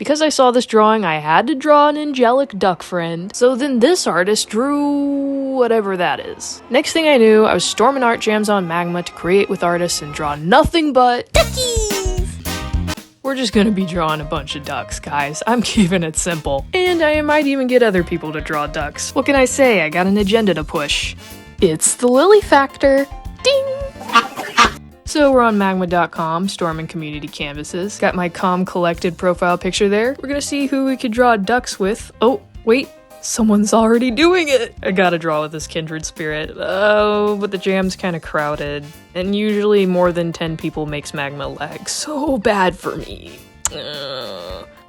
Because I saw this drawing, I had to draw an angelic duck friend. So then this artist drew whatever that is. Next thing I knew, I was storming art jams on Magma to create with artists and draw nothing but duckies! We're just gonna be drawing a bunch of ducks, guys. I'm keeping it simple. And I might even get other people to draw ducks. What can I say? I got an agenda to push. It's the Lily Factor. Ding! So we're on magma.com, storming community canvases. Got my calm collected profile picture there. We're gonna see who we could draw ducks with. Oh, wait. Someone's already doing it! I gotta draw with this kindred spirit. Oh, but the jam's kinda crowded. And usually more than 10 people makes Magma lag. So bad for me.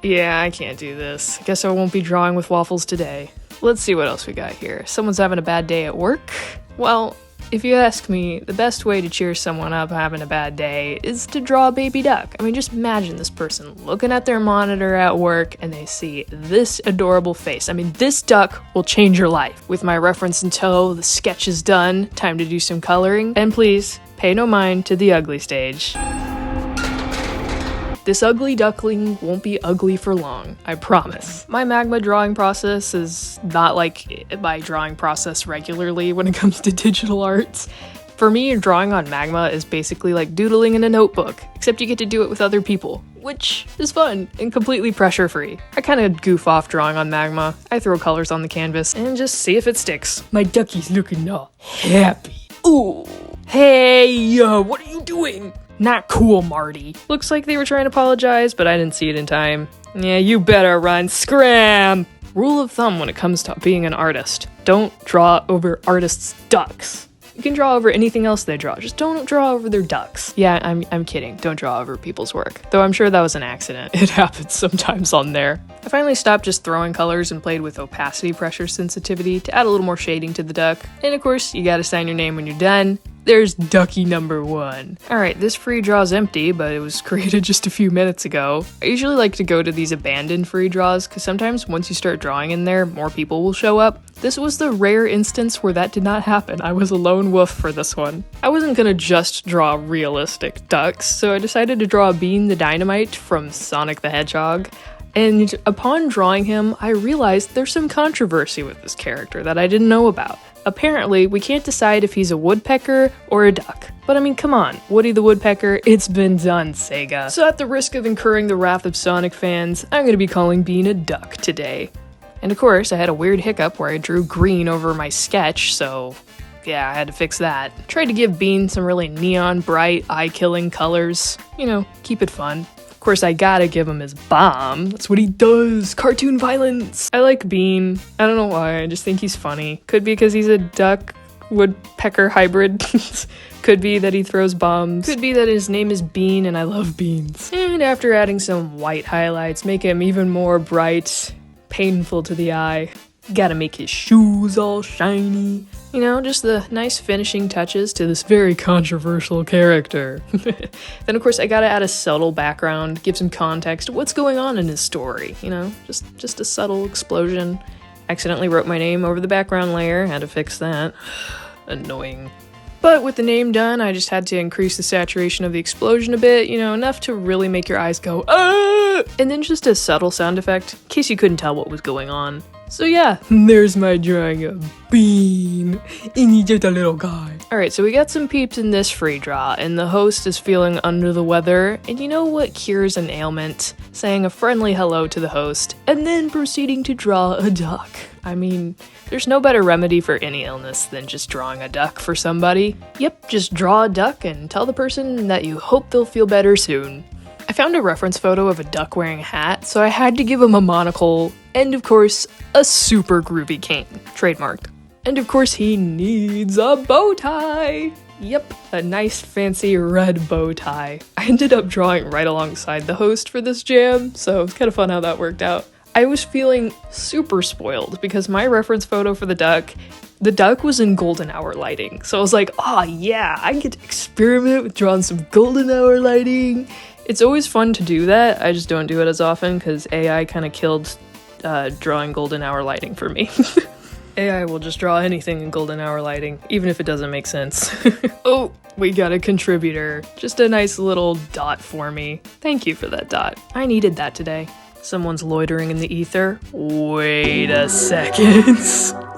Yeah, I can't do this. Guess I won't be drawing with waffles today. Let's see what else we got here. Someone's having a bad day at work? Well, if you ask me, the best way to cheer someone up having a bad day is to draw a baby duck. I mean, just imagine this person looking at their monitor at work and they see this adorable face. I mean, this duck will change your life. With my reference in tow, the sketch is done, time to do some coloring. And please, pay no mind to the ugly stage. This ugly duckling won't be ugly for long, I promise. My Magma drawing process is not like my drawing process regularly when it comes to digital arts. For me, drawing on Magma is basically like doodling in a notebook, except you get to do it with other people, which is fun and completely pressure-free. I kind of goof off drawing on Magma. I throw colors on the canvas and just see if it sticks. My duckie's looking all happy. Ooh. Hey, what are you doing? Not cool, Marty. Looks like they were trying to apologize, but I didn't see it in time. Yeah, you better run. Scram! Rule of thumb when it comes to being an artist. Don't draw over artists' ducks. You can draw over anything else they draw, just don't draw over their ducks. Yeah, I'm kidding. Don't draw over people's work. Though I'm sure that was an accident. It happens sometimes on there. I finally stopped just throwing colors and played with opacity pressure sensitivity to add a little more shading to the duck. And of course, you gotta sign your name when you're done. There's ducky number 1. Alright, this free draw's empty, but it was created just a few minutes ago. I usually like to go to these abandoned free draws, because sometimes once you start drawing in there, more people will show up. This was the rare instance where that did not happen. I was a lone wolf for this one. I wasn't gonna just draw realistic ducks, so I decided to draw Bean the Dynamite from Sonic the Hedgehog. And upon drawing him, I realized there's some controversy with this character that I didn't know about. Apparently, we can't decide if he's a woodpecker or a duck. But I mean, come on, Woody the Woodpecker, it's been done, Sega. So at the risk of incurring the wrath of Sonic fans, I'm gonna be calling Bean a duck today. And of course, I had a weird hiccup where I drew green over my sketch, so yeah, I had to fix that. Tried to give Bean some really neon bright, eye-killing colors. You know, keep it fun. Of course, I gotta give him his bomb. That's what he does. Cartoon violence. I like Bean. I don't know why. I just think he's funny. Could be because he's a duck woodpecker hybrid. Could be that he throws bombs. Could be that his name is Bean and I love beans. And after adding some white highlights, make him even more bright, painful to the eye. Gotta make his shoes all shiny. You know, just the nice finishing touches to this very controversial character. Then of course I gotta add a subtle background, give some context to what's going on in his story, you know? Just a subtle explosion. Accidentally wrote my name over the background layer, had to fix that. Annoying. But with the name done, I just had to increase the saturation of the explosion a bit, you know, enough to really make your eyes go, ah! And then just a subtle sound effect, in case you couldn't tell what was going on. So yeah, there's my drawing of Bean, and he's just a little guy. Alright, so we got some peeps in this free draw, and the host is feeling under the weather, and you know what cures an ailment? Saying a friendly hello to the host, and then proceeding to draw a duck. I mean, there's no better remedy for any illness than just drawing a duck for somebody. Yep, just draw a duck and tell the person that you hope they'll feel better soon. I found a reference photo of a duck wearing a hat, so I had to give him a monocle, and of course, a super groovy cane, trademarked. And of course he needs a bow tie! Yep, a nice fancy red bow tie. I ended up drawing right alongside the host for this jam, so it's kind of fun how that worked out. I was feeling super spoiled because my reference photo for the duck was in golden hour lighting. So I was like, oh yeah, I get to experiment with drawing some golden hour lighting. It's always fun to do that, I just don't do it as often because AI kind of killed drawing golden hour lighting for me. AI will just draw anything in golden hour lighting, even if it doesn't make sense. Oh, we got a contributor. Just a nice little dot for me. Thank you for that dot. I needed that today. Someone's loitering in the ether. Wait a second.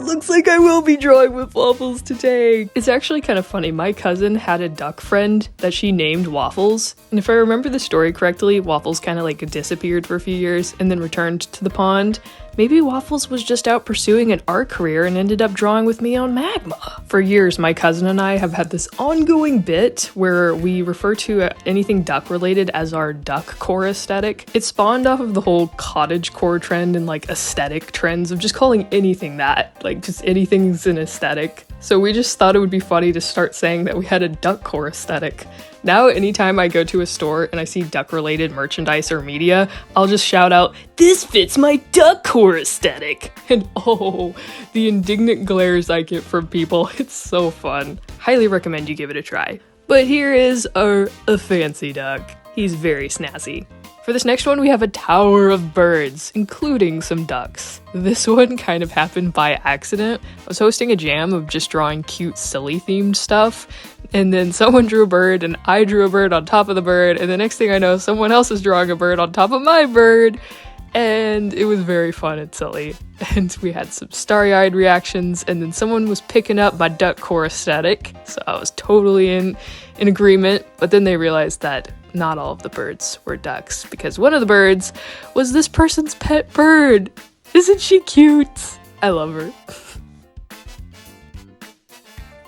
Looks like I will be drawing with Waffles today. It's actually kind of funny. My cousin had a duck friend that she named Waffles. And if I remember the story correctly, Waffles kind of like disappeared for a few years and then returned to the pond. Maybe Waffles was just out pursuing an art career and ended up drawing with me on Magma. For years, my cousin and I have had this ongoing bit where we refer to anything duck related as our duck core aesthetic. It spawned off of the whole cottage core trend and like aesthetic trends of just calling anything that, like just anything's an aesthetic. So we just thought it would be funny to start saying that we had a duck core aesthetic. Now, anytime I go to a store and I see duck-related merchandise or media, I'll just shout out, "This fits my duck core aesthetic!" And oh, the indignant glares I get from people, it's so fun. Highly recommend you give it a try. But here is a fancy duck. He's very snazzy. For this next one, we have a tower of birds, including some ducks. This one kind of happened by accident. I was hosting a jam of just drawing cute, silly themed stuff, and then someone drew a bird, and I drew a bird on top of the bird, and the next thing I know, someone else is drawing a bird on top of my bird, and it was very fun and silly. And we had some starry-eyed reactions, and then someone was picking up my duck core aesthetic, so I was totally in agreement, but then they realized that not all of the birds were ducks, because one of the birds was this person's pet bird. Isn't she cute? I love her.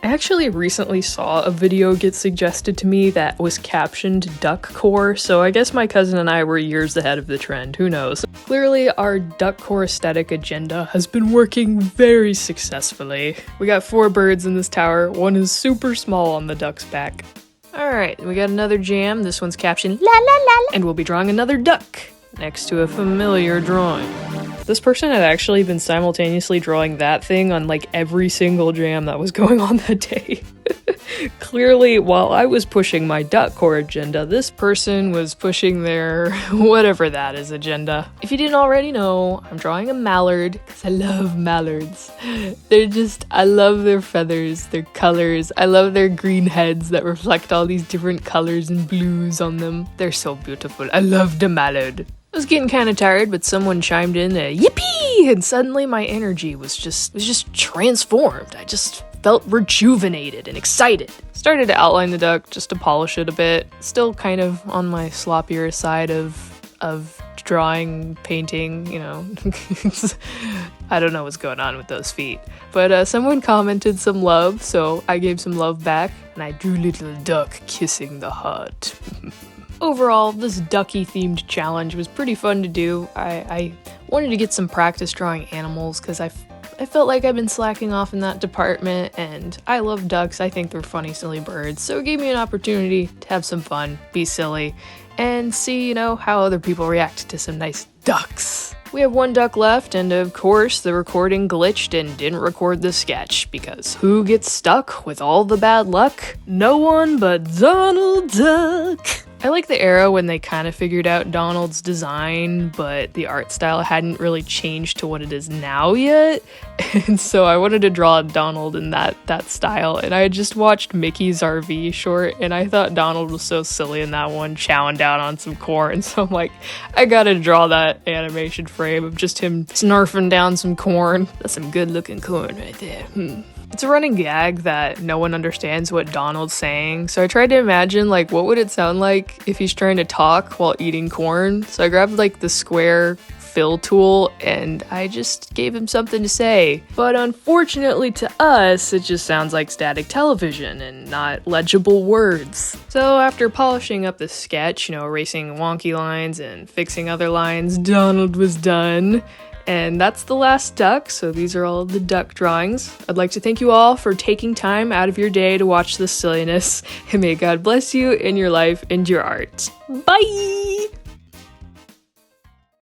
I actually recently saw a video get suggested to me that was captioned duck core, so I guess my cousin and I were years ahead of the trend, who knows. Clearly, our duck core aesthetic agenda has been working very successfully. We got 4 birds in this tower, one is super small on the duck's back. Alright, we got another jam. This one's captioned la la la la, and we'll be drawing another duck next to a familiar drawing. This person had actually been simultaneously drawing that thing on like every single jam that was going on that day. Clearly, while I was pushing my duck core agenda, this person was pushing their whatever that is agenda. If you didn't already know, I'm drawing a mallard because I love mallards. I love their feathers, their colors. I love their green heads that reflect all these different colors and blues on them. They're so beautiful. I love the mallard. I was getting kind of tired, but someone chimed in, yippee! And suddenly my energy was just transformed. I just felt rejuvenated and excited. Started to outline the duck just to polish it a bit. Still kind of on my sloppier side of drawing, painting, you know. I don't know what's going on with those feet. But someone commented some love, so I gave some love back, and I drew little duck kissing the heart. Overall, this ducky-themed challenge was pretty fun to do. I wanted to get some practice drawing animals because I felt like I've been slacking off in that department, and I love ducks. I think they're funny, silly birds, so it gave me an opportunity to have some fun, be silly, and see, you know, how other people react to some nice ducks. We have 1 duck left, and of course, the recording glitched and didn't record the sketch, because who gets stuck with all the bad luck? No one but Donald Duck! I like the era when they kind of figured out Donald's design, but the art style hadn't really changed to what it is now yet. And so I wanted to draw Donald in that style. And I had just watched Mickey's RV short, and I thought Donald was so silly in that one, chowing down on some corn. So I'm like, I gotta draw that animation frame of just him snarfing down some corn. That's some good looking corn right there. It's a running gag that no one understands what Donald's saying, so I tried to imagine, like, what would it sound like if he's trying to talk while eating corn? So I grabbed, like, the square fill tool, and I just gave him something to say. But unfortunately to us, it just sounds like static television and not legible words. So after polishing up the sketch, you know, erasing wonky lines and fixing other lines, Donald was done. And that's the last duck, so these are all the duck drawings. I'd like to thank you all for taking time out of your day to watch this silliness, and may God bless you in your life and your art. Bye!